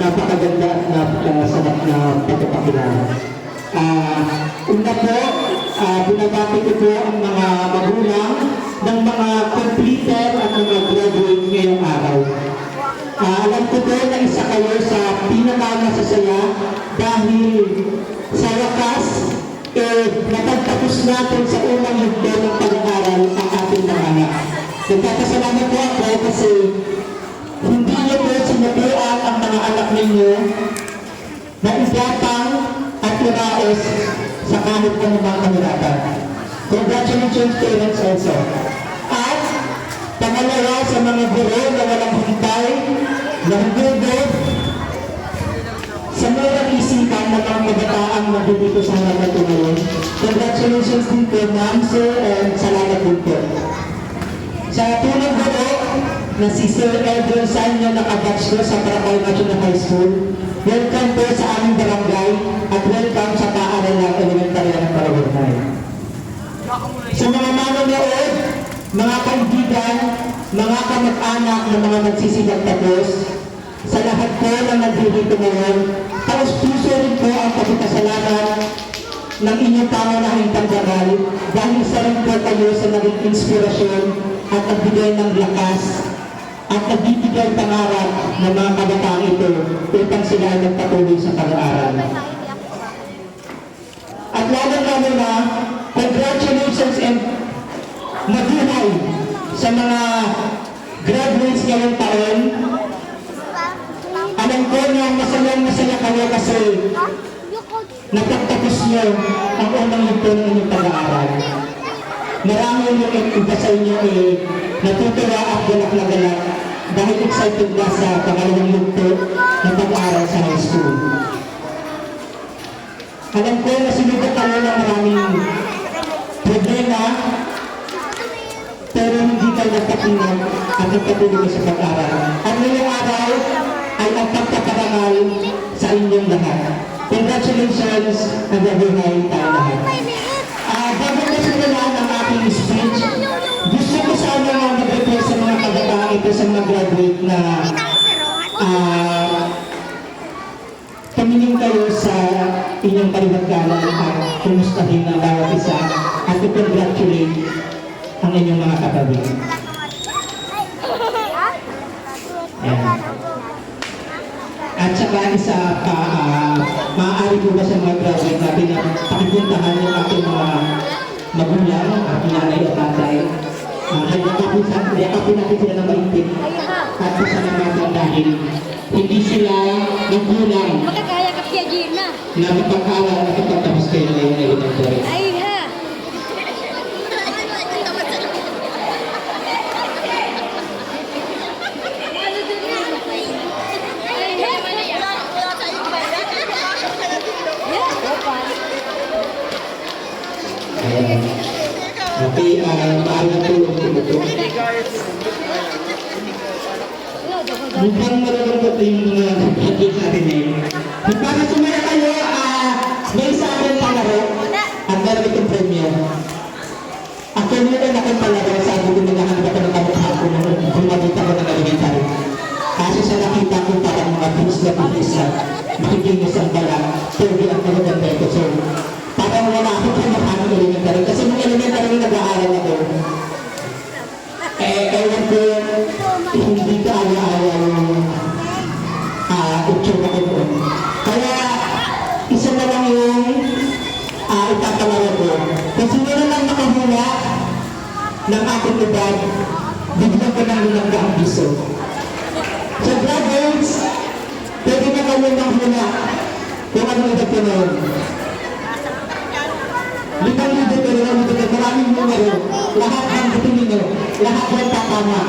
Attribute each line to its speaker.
Speaker 1: napakaganda at napakasarap na pagpapakilala. Una po, binabati ko po ang mga magulang ng mga completer at mga graduate ngayong araw. Alam ko po na isa kayo sa pinakamasasaya dahil sa wakas, napagtapos natin sa unang yugto ng pag-aaral ang ating mga anak. Nagkakasalamat po ako kasi hindi niyo po sinabihan ang mga anak ninyo na igatang at iraos sa kahit anumang kahirapan. Congratulations parents also. At pangalawa sa mga guro na walang hintay, na hugot, sa murang isipan ng mga kabataang nandito sa harapan ko ngayon. Congratulations din po, ma'am, sir, and salamat din po. Sa tulong guro na si Sir Edwin Sanyo nakabatch ko sa Paracay National High School, welcome po sa aming barangay at welcome sa paaralan ng elementary ng Paraguay. Sa mga manonood, mga kaibigan, mga kamag-anak na mga nagsisigag tapos, sa lahat po na nandito ngayon, taos-puso rin po ang pagkakasalamat ng inyong pangunahing pagdaral dahil isa rin po kayo sa naging inspirasyon at nagbigay ng lakas at nagbibigay pangarap ng mga kabataan ito upang sila ay magpatuloy sa pag-aaral. At lalo-lalo na, congratulations and mabuhay sa mga graduates ngayong taon. Alam ko na masaya kayo kasi napagtapos niyo ang unang yugto ng inyong pag-aaral. Marami yung iba sa inyo natutuwa at galak na galak dahil excited na sa pangalawang yugto ng pag-aaral sa high school. Alam ko na sinugat kayo ng maraming problema, pero hindi kayo nagpatinag at nagpatuloy sa pag-aaral. At ngayong araw ay ang pagpaparangal sa inyong lahat. Congratulations and mabuhay tayo lahat. Bago na simulan ang aking speech, gusto ko sana mag-request sa mga kabataan ito sa mga graduate na tumingin kayo sa inyong kalibagalan at kumustahin ang bawat isa at i-congratulate ang inyong mga katabi. Ayan. At saka isa pa, maaari po ba sa mga graduate natin na pakipuntahan yung ating mga magulang, ating nanay at tatay. Hayakapin natin sila ng maintip at pasalamatan dahil hindi sila nagkulang na mapag-aral at mapagtapos kayo ngayon ay elementary. Okay, maaari po ito. Mukhang marunong yung mga graduate natin ngayon. Para sumaya kayo, may isa akong palaro at meron itong premium. Ako nila na akong palaro, sabi ko naghahanap ako ng kamukha ko kung makita ko ng elementary. Kasi sa nakita ko parang mga pinis na makikinis ang bala, pero ang magaganda ito. So, parang wala ako kamukha ng elementary. Kasi nung elementary nag-aaral ako, ewan ko, hindi ka ala-ala yung itsura ko doon. Kaya, isa na lang yung ipapalaro ko. Kung sino na lang makahula ng aking edad, biglang ko nang lunang ang biso. So, graduates, pwede na kayo nang hula kung ano edad ko na yun. 5,000 pero maraming numero, lahat ng buto ninyo, lahat ng tatama.